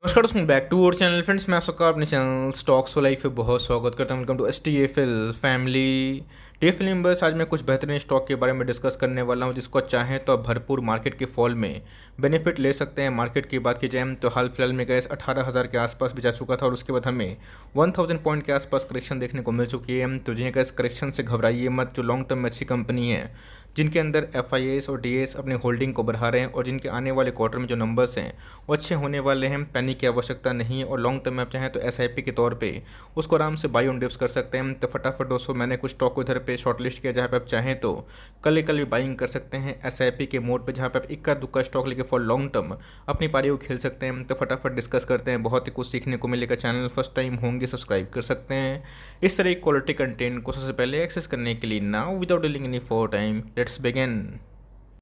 नमस्कार दोस्तों, back to our channel friends. मैं आपका अपने चैनल स्टॉक्स फॉर लाइफ पे बहुत स्वागत करता हूं। Welcome to STFL family. TFL members, आज मैं कुछ बेहतरीन स्टॉक के बारे में डिस्कस करने वाला हूं जिसको चाहें तो आप भरपूर मार्केट के फॉल में बेनिफिट ले सकते हैं। मार्केट की बात की जाए तो हाल फिलहाल में गैस 18,000 के आसपास भी जा चुका था और उसके बाद हमें 1000 पॉइंट के आसपास करेक्शन देखने को मिल चुकी है। तो जिन्हें गैस करेक्शन से घबराइए मत। जो लॉन्ग टर्म में अच्छी कंपनी है, जिनके अंदर FIAs और DAs अपनी होल्डिंग को बढ़ा रहे हैं और जिनके आने वाले क्वार्टर में जो नंबर्स हैं वो अच्छे होने वाले हैं, पैनिक की आवश्यकता नहीं है। और लॉन्ग टर्म में आप चाहें तो SIP के तौर पे उसको आराम से बाई ऑन डिप्स कर सकते हैं। तो फटाफट दोस्तों, मैंने कुछ स्टॉक को इधर पे शॉर्टलिस्ट किया जहाँ पे आप चाहें तो कल भी बाइंग कर सकते हैं SIP के मोड पे, जहाँ पे आप इक्का दुक्का स्टॉक लेके फॉर लॉन्ग टर्म अपनी पारी को खेल सकते हैं। तो फटाफट डिस्कस करते हैं, बहुत ही कुछ सीखने को मिलेगा। चैनल फर्स्ट टाइम होंगे सब्सक्राइब कर सकते हैं इस तरह की क्वालिटी कंटेंट को सबसे पहले एक्सेस करने के लिए। Now without dealing any for time, let's begin.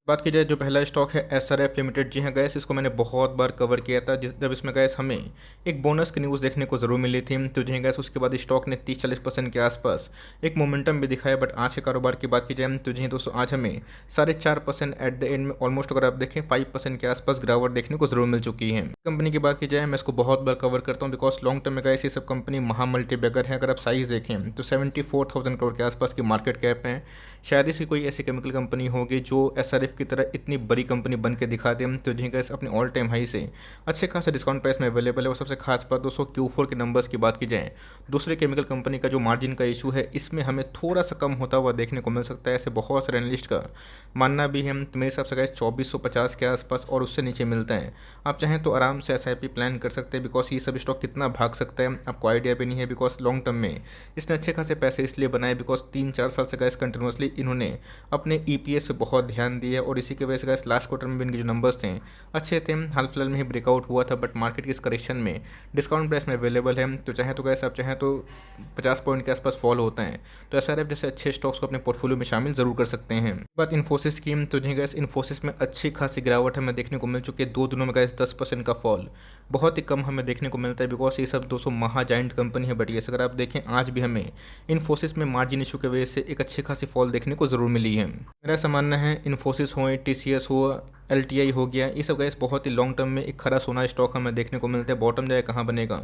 बात की जाए जो पहला स्टॉक है SRF लिमिटेड। जी हाँ गैस, इसको मैंने बहुत बार कवर किया था जब इसमें गैस हमें एक बोनस की न्यूज़ देखने को ज़रूर मिली थी। तो जी हाँ गैस, उसके बाद स्टॉक ने 30-40% के आसपास एक मोमेंटम भी दिखाया। बट आज के कारोबार की बात की जाए तो जी हाँ दोस्तों, आज हमें 4.5% एट द एंड में ऑलमोस्ट अगर आप देखें 5% के आसपास गिरावट देखने को ज़रूर मिल चुकी है। कंपनी की बात की जाए, मैं इसको बहुत बार कवर करता हूँ बिकॉज लॉन्ग टर्म में गैस ये सब कंपनी महामल्टीबैगर है। अगर आप साइज़ देखें तो 74,000 करोड़ के आसपास की मार्केट कैप है। शायद इसकी कोई ऐसी केमिकल कंपनी होगी जो SRF की तरह इतनी बड़ी कंपनी बन के दिखा दे। तो जी गैस, अपने ऑल टाइम हाई से अच्छे खासे डिस्काउंट प्राइस में अवेलेबल है। और सबसे खास बात दोस्तों, Q4 के नंबर्स की बात की जाए, दूसरे केमिकल कंपनी का जो मार्जिन का इशू है इसमें हमें थोड़ा सा कम होता हुआ देखने को मिल सकता है। ऐसे बहुत सारे एनालिस्ट का मानना भी है। तो मेरे हिसाब से गैस 2450 के आसपास और उससे नीचे मिलता है। आप चाहें तो आराम से SIP प्लान कर सकते हैं बिकॉज ये सब स्टॉक कितना भाग सकता है आपको आइडिया भी नहीं है। बिकॉज लॉन्ग टर्म में इसने अच्छे खासे पैसे इसलिए बनाए बिकॉज 3-4 साल से गैस कंटिन्यूसली इन्होंने अपने EPS पे बहुत ध्यान दिया और इसी की वजह से गैस लास्ट क्वार्टर में भी इनके जो नंबर्स थे अच्छे थे। हाल फिलहाल में ही ब्रेकआउट हुआ था बट मार्केट की इस करेक्शन में डिस्काउंट प्राइस में अवेलेबल है। तो चाहे तो गैस आप चाहें तो 50 पॉइंट के आसपास फॉल होता है। तो SRF जैसे अच्छे स्टॉक्स को अपने पोर्टफोलियो में शामिल जरूर कर सकते हैं। बात इन्फोसिस की, तो जी गैस इन्फोसिस में अच्छी खासी गिरावट हमें देखने को मिल चुकी है। 2 दिनों में गैस 10% का फॉल बहुत ही कम हमें देखने को मिलता है बिकॉज ये सब 200 महा जाइंट कंपनी है। बट ये अगर आप देखें आज भी हमें इन्फोसिस में मार्जिन इशू की वजह से एक अच्छी खासी फॉल देखने को ज़रूर मिली है। मेरा ऐसा मानना है इन्फोसिस हो, TCS हो, LTI हो गया, ये सब गैस बहुत ही लॉन्ग टर्म में एक खरा सोना स्टॉक हमें देखने को मिलता है। बॉटम जाए कहाँ बनेगा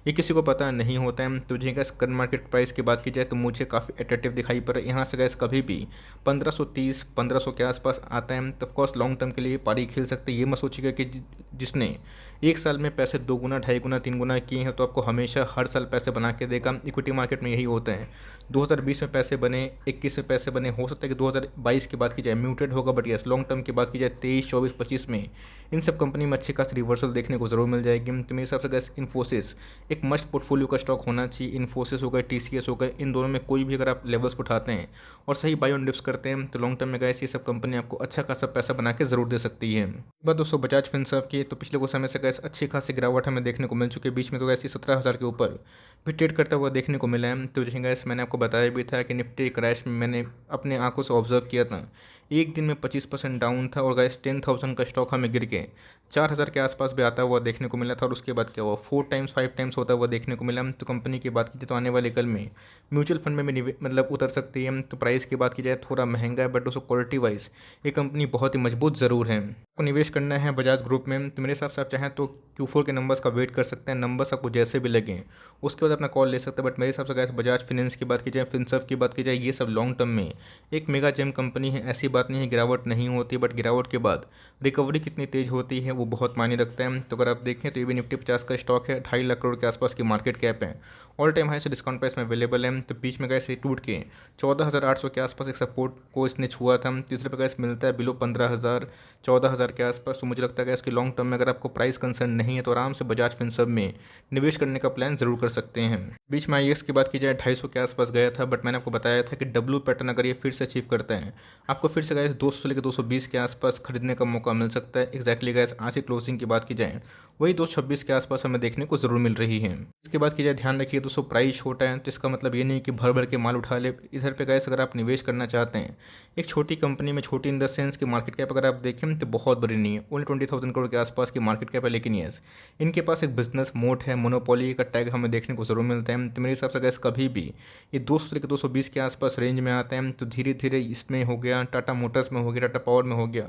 ये किसी को पता नहीं होता है। तो जी गैस करंट मार्केट प्राइस की बात की जाए तो मुझे काफ़ी अट्रैक्टिव दिखाई पड़ रहा है। यहाँ से गैस कभी भी 1530-1500 के आसपास आता है तो ऑफकोर्स लॉन्ग टर्म के लिए पारी खेल सकते हैं। ये मत सोचिएगा कि जिसने एक साल में पैसे 2 गुना, 2.5 गुना, 3 गुना किए हैं तो आपको हमेशा हर साल पैसे बना के देगा। इक्विटी मार्केट में यही होता है। 2020 में पैसे बने, 21 में पैसे बने, हो सकता है कि 2022 की बात की जाए म्यूटेड होगा। बट यस, लॉन्ग टर्म की बात की जाए 23, 24, 25 में इन सब कंपनी में अच्छी खासी रिवर्सल देखने को जरूर मिल जाएगी। तो मेरे हिसाब से गैस इन्फोसिस एक मस्ट पोर्टफोलियो का स्टॉक होना चाहिए। इन्फोसिस हो गए, TCS हो गए, इन दोनों में कोई भी अगर आप लेवल्स पर उठाते हैं और सही बाय ऑन डिप्स करते हैं तो लॉन्ग टर्म में गैस ये सब कंपनी आपको अच्छा खासा पैसा बना के जरूर दे सकती है। बात दोस्तों बजाज फिनसर्व की, तो पिछले कुछ समय से गैस अच्छी खासी गिरावट हमें देखने को मिल चुकी है। बीच में तो गैस 17,000 के ऊपर भी ट्रेड करता हुआ देखने को मिला है। तो जैसे गैस मैंने आपको बताया भी था कि निफ्टी क्रैश में मैंने अपने आंखों से ऑब्जर्व किया था। एक दिन में 25% डाउन था और गैस 10,000 का स्टॉक हमें गिर के 4,000 के आसपास भी आता हुआ देखने को मिला था। और उसके बाद क्या हुआ, 4 टाइम्स 5 टाइम्स होता हुआ देखने को मिला। तो कंपनी की बात की जाए तो आने वाले कल में म्यूचुअल फंड में भी मतलब उतर सकती है। तो प्राइस की बात की जाए थोड़ा महंगा है बट उसको क्वालिटी वाइज ये कंपनी बहुत ही मजबूत ज़रूर है। आपको निवेश करना है बजाज ग्रुप में तो मेरे हिसाब से आप चाहें तो Q4 के नंबर्स का वेट कर सकते हैं। नंबर्स आपको जैसे भी लगें उसके बाद अपना कॉल ले सकते हैं। बट मेरे हिसाब से गैस बजाज फिनेंस की बात की जाए, फिनसर्व की बात की जाए, ये सब लॉन्ग टर्म में एक मेगा जेम कंपनी है। ऐसी बात नहीं है गिरावट नहीं होती, बट गिरावट के बाद रिकवरी कितनी तेज होती है वो बहुत मायने रखता है। तो अगर आप देखें तो ये भी निफ्टी 50 का स्टॉक है, 2.5 लाख करोड़ के आसपास की मार्केट कैप है, ऑल टाइम हाई से डिस्काउंट प्राइस में अवेलेबल है। तो बीच में गैस टूट के 14,800 के आसपास एक सपोर्ट को इसने छुआ था। तीसरे पे गैस मिलता है बिलो 15,000, 14,000 के आसपास। तो मुझे लगता है कि इसकी लॉन्ग टर्म में अगर आपको प्राइस कंसर्न नहीं है तो आराम से बजाज फिनसर्व में निवेश करने का प्लान जरूर कर सकते हैं। बीच में IEX की बात की जाए 250 के आसपास गया था बट मैंने आपको बताया था कि डब्ल्यू पैटर्न अगर ये फिर से अचीव करता है आपको फिर से गैस 200 से लेकर 220 के आसपास खरीदने का मौका मिल सकता है। एक्जैक्टली गैस आज की क्लोजिंग की बात की जाए वही 226 के आसपास हमें देखने को जरूर मिल रही है। इसके बाद की जाए ध्यान रखिए दोस्तों, प्राइस छोटा है तो इसका मतलब ये नहीं कि भर भर के माल उठा ले। इधर पे गैस अगर आप निवेश करना चाहते हैं एक छोटी कंपनी में, छोटी इन द सेंस की मार्केट कैप अगर आप देखें तो बहुत बड़ी नहीं है, ओनली 20,000 करोड़ के आसपास की मार्केट कैप है। लेकिन यस, इनके पास एक बिजनेस मोड है, मोनोपोली का टैग हमें देखने को जरूर मिलता है। तो मेरे हिसाब से गैस कभी भी ये 200 से लेकर 220 के आसपास रेंज में आते हैं तो धीरे धीरे इसमें हो गया, टाटा मोटर्स में हो गया, टाटा पावर में हो गया,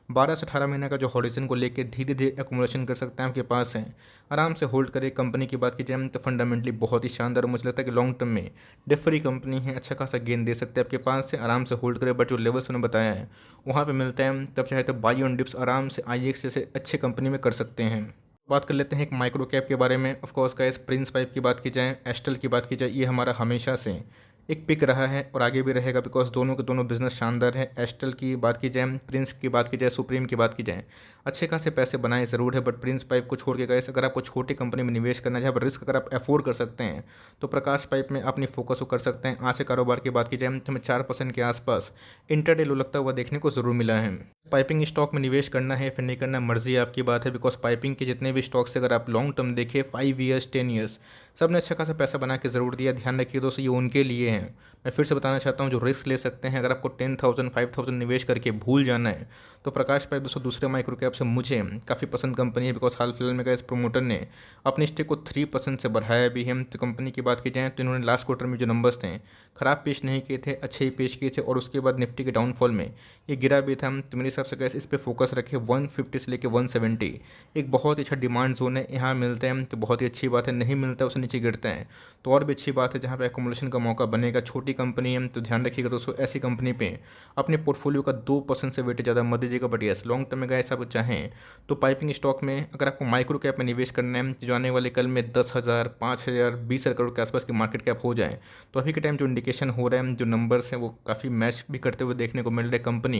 12 से 18 महीने का जो हॉरिजन को लेके धीरे धीरे एक्मुलेशन कर सकते हैं आपके पास है, आराम से होल्ड करें। कंपनी की बात की जाए तो फंडामेंटली बहुत ही शानदार, मुझे लगता है कि लॉन्ग टर्म में डेट फ्री कंपनी है, अच्छा खासा गेन दे सकते हैं आपके पास से, आराम से होल्ड करें। बट जो लेवल्स उन्होंने बताया है वहाँ पे मिलते हैं, तब चाहे तो बाई ऑन डिप्स आराम से IEX जैसे अच्छे कंपनी में कर सकते हैं। बात कर लेते हैं एक माइक्रो कैप के बारे में। Of course guys, Prince pipe की बात की जाए, एस्टल की बात की जाए, ये हमारा हमेशा से एक पिक रहा है और आगे भी रहेगा, बिकॉज दोनों के दोनों बिजनेस शानदार है। एस्टल की बात की जाए, प्रिंस की बात की जाए, सुप्रीम की बात की जाए, अच्छे खासे पैसे बनाए ज़रूर है। बट प्रिंस पाइप को छोड़ के गए, अगर आपको छोटी कंपनी में निवेश करना है जहाँ पर रिस्क अगर आप अफोर्ड कर सकते हैं, तो प्रकाश पाइप में अपनी फोकस को कर सकते हैं। आज से कारोबार की बात की जाए तो हमें 4% के आसपास इंटरडे लो लगता हुआ देखने को ज़रूर मिला है। पाइपिंग स्टॉक में निवेश करना है फिर नहीं करना, मर्जी आपकी बात है। बिकॉज पाइपिंग के जितने भी स्टॉक्स अगर आप लॉन्ग टर्म देखें, 5 ईयर्स 10 ईयर्स, सब ने अच्छा खासा पैसा बना के ज़रूर दिया। ध्यान रखिए दोस्तों, ये उनके लिए हैं। मैं फिर से बताना चाहता हूँ, जो रिस्क ले सकते हैं, अगर आपको 10,000 5,000 निवेश करके भूल जाना है, तो प्रकाश पाइप दोस्तों दूसरे माइक्रो कैप से मुझे काफ़ी पसंद कंपनी है। बिकॉज हाल फिलहाल में इस प्रोमोटर ने अपनी स्टेक को 3% से बढ़ाया भी है। तो कंपनी की बात की जाए तो इन्होंने लास्ट क्वार्टर में जो नंबर्स थे ख़राब पेश नहीं किए थे, अच्छे ही पेश किए थे। और उसके बाद निफ्टी के डाउनफॉल में ये गिरा भी था। तो मेरे हिसाब से गैस इस पर फोकस रखे। 150 से लेकर 170 एक बहुत ही अच्छा डिमांड जोन है, यहाँ मिलते हैं तो बहुत ही अच्छी बात है, नहीं मिलता है उससे नीचे गिरते हैं तो और भी अच्छी बात है, जहाँ पे एकोमोलेशन का मौका बनेगा। छोटी कंपनी है तो ध्यान रखिएगा दोस्तों, ऐसी कंपनी पे अपने पोर्टफोलियो का 2% से वेट ज़्यादा मत दीजिएगा। बट यस, लॉन्ग टर्म में गए आप चाहें तो पाइपिंग स्टॉक में अगर आपको माइक्रो कैप में निवेश करना है, जो आने वाले कल में 10,000 5,000 20,000 करोड़ के आसपास की मार्केट कैप हो जाए, तो अभी के टाइम जो इंडिकेशन हो रहा है, जो नंबर्स हैं वो काफ़ी मैच भी करते हुए देखने को मिल रहा है। कंपनी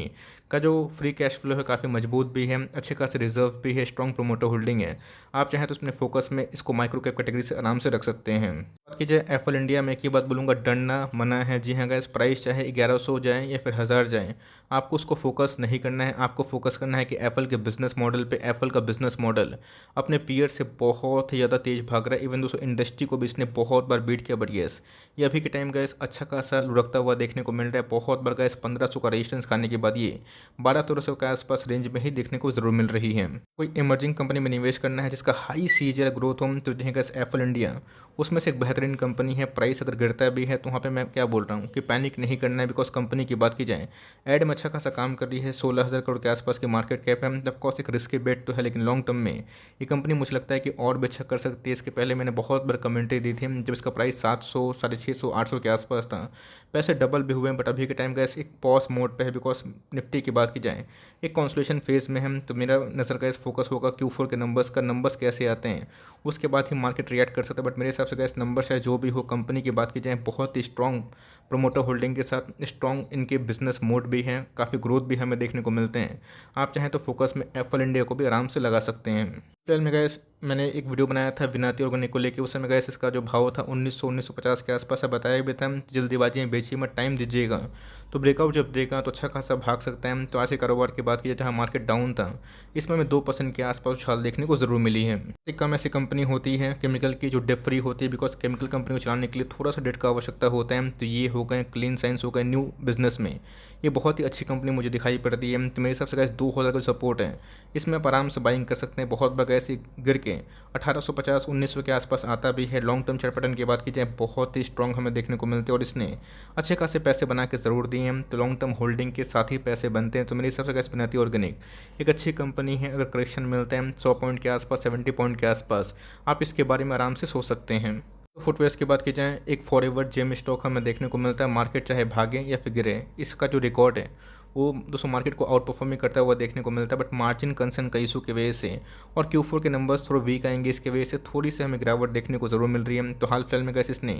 का जो फ्री कैश फ्लो है काफ़ी मजबूत भी है, अच्छे खासे रिजर्व भी है, स्ट्रॉन्ग प्रोमोटर होल्डिंग है। आप चाहें तो अपने फोकस में इसको माइक्रो कैप कैटेगरी से आराम से रख सकते हैं। बात कीजिए एफएल इंडिया में, एक ही बात बोलूँगा, डरना मना है। जी हाँ गाइस, प्राइस चाहे 1100 जाए या फिर 1000 जाए, आपको उसको फोकस नहीं करना है। आपको फोकस करना है कि एप्पल के बिजनेस मॉडल पे। एप्पल का बिजनेस मॉडल अपने पीयर से बहुत ही ज़्यादा तेज भाग रहा है। इवन दोस्तों इंडस्ट्री को भी इसने बहुत बार बीट किया। बट येस, ये अभी के टाइम गैस अच्छा खासा लुढ़कता हुआ देखने को मिल रहा है। बहुत बार गैस 1500 का रेजिस्टेंस खाने के बाद ये 1200 के आसपास रेंज में ही देखने को ज़रूर मिल रही है। कोई इमर्जिंग कंपनी में निवेश करना है जिसका हाई सीजीआर ग्रोथ हो, तो जहाँ गैस एप्पल इंडिया उसमें से एक बेहतरीन कंपनी है। प्राइस अगर गिरता भी है तो वहाँ पे मैं क्या बोल रहा हूँ कि पैनिक नहीं करना है। बिकॉज कंपनी की बात की जाए, एड में अच्छा खासा काम कर रही है, 16,000 करोड़ के आसपास की मार्केट कैप है। ऑफकोर्स एक रिस्की बेट तो है, लेकिन लॉन्ग टर्म में ये कंपनी मुझे लगता है कि और भी अच्छा कर सकती है। इसके पहले मैंने बहुत बार कमेंट्री दी थी जब इसका प्राइस 700 650 800 के आसपास था, पैसे डबल भी हुए हैं। बट अभी के टाइम का एक पॉज मोड पे है। बिकॉज निफ्टी की बात की जाए, एक कॉन्सोलेशन फेज में हम, तो मेरा नज़र का फोकस होगा Q4 के नंबर्स कैसे आते हैं, उसके बाद ही मार्केट रिएक्ट कर सकता है। बट मेरे हिसाब से गैस नंबर्स है जो भी हो, कंपनी की बात की जाए बहुत ही स्ट्रॉन्ग प्रोमोटर होल्डिंग के साथ, स्ट्रॉन्ग इनके बिजनेस मोड भी हैं, काफ़ी ग्रोथ भी हमें देखने को मिलते हैं। आप चाहें तो फोकस में एप्पल इंडिया को भी आराम से लगा सकते हैं। फिलहाल में गैस मैंने एक वीडियो बनाया था विनाती ऑर्गेनिक को लेकर। उस समय गैस इसका जो भाव था 1950 के आसपास बताया भी था, जल्दीबाजी में बेचिए मत, टाइम दीजिएगा तो ब्रेकआउट जब देगा तो अच्छा खासा भाग सकता है। तो आज के कारोबार की बात की जाए जहाँ मार्केट डाउन था, इसमें हमें 2% के आसपास उछाल देखने को ज़रूर मिली है। एक कम ऐसी कंपनी होती है केमिकल की जो डेट फ्री होती है। बिकॉज केमिकल कंपनी को चलाने के लिए थोड़ा सा डेट का आवश्यकता होता है। तो ये हो गए क्लीन साइंस, हो गए न्यू बिजनेस में, ये बहुत ही अच्छी कंपनी मुझे दिखाई पड़ती है। तो मेरे हिसाब से गैस 2,000 का सपोर्ट है, इसमें आप आराम से बाइंग कर सकते हैं। बहुत बार गैस गिर के 1850 1900 के आसपास आता भी है। लॉन्ग टर्म चार्ट पैटर्न की बात की जाए बहुत ही स्ट्रॉन्ग हमें देखने को मिलते हैं और इसने अच्छे खासे पैसे बना के ज़रूर दिए हैं। तो लॉन्ग टर्म होल्डिंग के साथ ही पैसे बनते हैं। तो मेरे हिसाब से गैस विनाती ऑर्गेनिक एक अच्छी कंपनी है। अगर करेक्शन मिलते हैं 100 पॉइंट के आसपास, 70 पॉइंट के आसपास, आप इसके बारे में आराम से सोच सकते हैं। फुटवेयर्स की बात की जाए, एक फॉरएवर जेम स्टॉक हमें देखने को मिलता है। मार्केट चाहे भागे या फिर गिरे, इसका जो रिकॉर्ड है वो दोस्तों मार्केट को आउट परफॉर्मिंग करता हुआ देखने को मिलता है। बट मार्जिन कंसर्न का इशू की वजह से और Q4 के नंबर्स थोड़ा वीक आएंगे, इसके वजह से थोड़ी सी हमें गिरावट देखने को ज़रूर मिल रही है। तो हाल फिलहाल में गैस इसने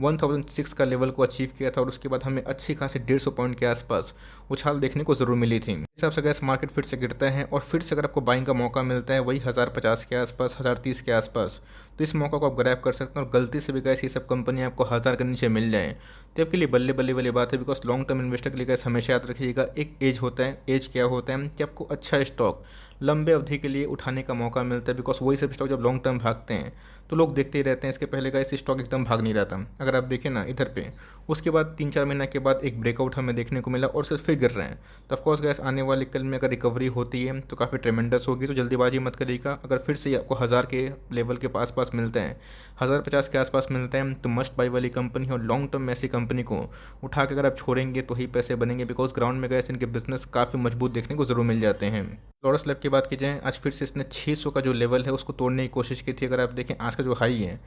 1006 का लेवल को अचीव किया था और उसके बाद हमें अच्छी खासी 150 पॉइंट के आसपास उछाल देखने को ज़रूर मिली थी। इस हिसाब से गैस मार्केट फिर से गिरता है और फिर से अगर आपको बाइंग का मौका मिलता है वही 1050 के आसपास, 1030 के आसपास, तो इस मौका को आप ग्रैब कर सकते हैं। और गलती से भी गैस ये सब कंपनी आपको 1000 के नीचे मिल जाए तो आपके लिए बल्ले बल्ले वाली बात है। बिकॉज लॉन्ग टर्म इन्वेस्टर के लिए गैस हमेशा याद रखिएगा, एक एज होता है। एज क्या होता है कि आपको अच्छा स्टॉक लंबे अवधि के लिए उठाने का मौका मिलता है, बिकॉज वही सब स्टॉक जब लॉन्ग टर्म भागते हैं तो लोग देखते ही रहते हैं। इसके पहले का इस स्टॉक एकदम भाग नहीं रहा था, अगर आप देखें ना इधर पे, उसके बाद 3-4 महीना के बाद एक ब्रेकआउट हमें देखने को मिला और फिर गिर रहे हैं। तो ऑफकोर्स गैस आने वाले कल में अगर रिकवरी होती है तो काफ़ी ट्रेमेंडस होगी, तो जल्दीबाजी मत करिएगा। अगर फिर से आपको 1000 के लेवल के पास मिलते हैं, 1050 के आसपास मिलते हैं, तो मस्ट बाई वाली कंपनी है। और लॉन्ग टर्म में ऐसी कंपनी को उठा के अगर आप छोड़ेंगे तो ही पैसे बनेंगे, बिकॉज ग्राउंड में गैस इनके बिजनेस काफ़ी मजबूत देखने को जरूर मिल जाते हैं। लॉरस लैब की बात की जाए, आज फिर से इसने 600 का जो लेवल है उसको तोड़ने की कोशिश की थी। अगर आप देखें आज का जो हाई है,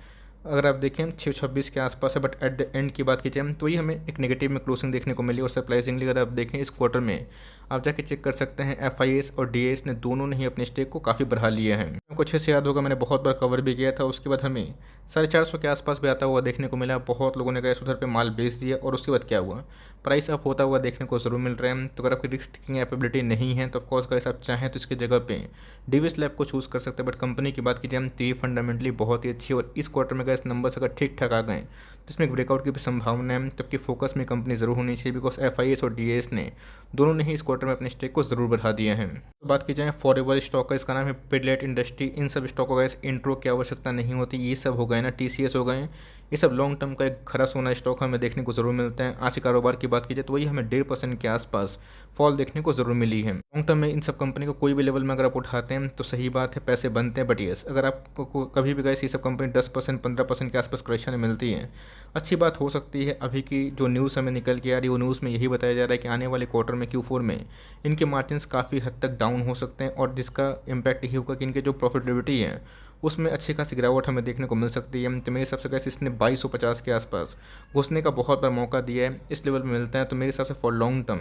अगर आप देखें 626 के आसपास है, बट एट द एंड की बात की जाए तो ये हमें एक नेगेटिव में क्लोजिंग देखने को मिली। और सरप्राइजिंगली अगर आप देखें इस क्वार्टर में आप जाके चेक कर सकते हैं, FIS और DAS ने दोनों ने ही अपने स्टेक को काफ़ी बढ़ा लिया है। आपको अच्छे से याद होगा, मैंने बहुत बार कवर भी किया था। उसके बाद हमें 450 के आसपास भी आता हुआ देखने को मिला। बहुत लोगों ने गैस उधर पे माल बेच दिया और उसके बाद क्या हुआ, प्राइस अप होता हुआ देखने को जरूर मिल रहा है। तो अगर आपकी रिस्क टेकिंग एबिलिटी नहीं है तो ऑफकोर्स गैस आप चाहें तो इसकी जगह पे डिविस लैब को चूज़ कर सकते हैं। बट कंपनी की बात कीजिए हम तो ये फंडामेंटली बहुत ही अच्छी है। और इस क्वार्टर में गैस नंबर्स अगर ठीक ठाक आ गए तो इसमें एक ब्रेकआउट की भी संभावना है। तबकि फोकस में कंपनी जरूर होनी चाहिए, बिकॉज FIS और DAS ने दोनों ने ही इस क्वार्टर में अपने स्टेक को जरूर बढ़ा दिया है। तो बात की जाए फॉरएवर स्टॉक का, इसका नाम है पिडलेट इंडस्ट्री। इन सब स्टॉक को गैस इंट्रो की आवश्यकता नहीं होती। ये सब हो गए ना, TCS हो गए, ये सब लॉन्ग टर्म का एक खरा सोना स्टॉक हमें देखने को जरूर मिलता है। आज के कारोबार की बात की जाए तो वही हमें 1.5% के आसपास फॉल देखने को जरूर मिली है। लॉन्ग टर्म में इन सब कंपनी को कोई भी लेवल में अगर आप उठाते हैं तो सही बात है, पैसे बनते हैं। बट येस, अगर आपको कभी भी गए ये सब कंपनी 10% 15% के आसपास करेक्शन में मिलती है, अच्छी बात हो सकती है। अभी की जो न्यूज़ हमें निकल के आ रही है वो न्यूज़ में यही बताया जा रहा है कि आने वाले क्वार्टर में Q4 में इनके मार्जिन्स काफ़ी हद तक डाउन हो सकते हैं। और जिसका इम्पैक्ट यही होगा कि इनके जो प्रॉफिटेबिलिटी है उसमें अच्छी खासी गिरावट हमें देखने को मिल सकती है। तो मेरे हिसाब से कैसे इसने 2250 के आसपास घुसने का बहुत बड़ा मौका दिया है, इस लेवल में मिलता है। तो मेरे हिसाब से फॉर लॉन्ग टर्म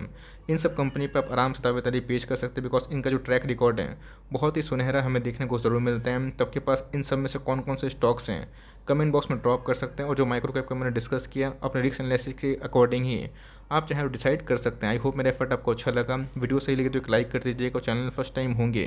इन सब कंपनी पर आप आराम से दावेदारी पेश कर सकते हैं, बिकॉज इनका जो ट्रैक रिकॉर्ड है बहुत ही सुनहरा हमें देखने को ज़रूर मिलता है। तो आपके पास इन सब में से कौन कौन से स्टॉक्स हैं कमेंट बॉक्स में ड्रॉप कर सकते हैं। और जो माइक्रो कैप का मैंने डिस्कस किया अपने रिस्क एनालिसिस के अकॉर्डिंग ही आप चाहे डिसाइड कर सकते हैं। आई होप मेरा एफर्ट आपको अच्छा लगा। वीडियो सही लगे तो एक लाइक कर दीजिएगा। और चैनल फर्स्ट टाइम होंगे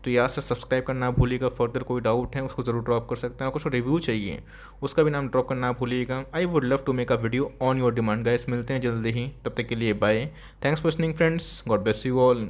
तो यहाँ से सब्सक्राइब करना भूलिएगा। फर्दर कोई डाउट है उसको जरूर ड्रॉप कर सकते हैं। और कुछ रिव्यू चाहिए उसका भी नाम ड्रॉप करना भूलिएगा। I would love to make a video on your demand. Guys मिलते हैं जल्दी ही, तब तक के लिए bye. Thanks for listening friends, God bless you all.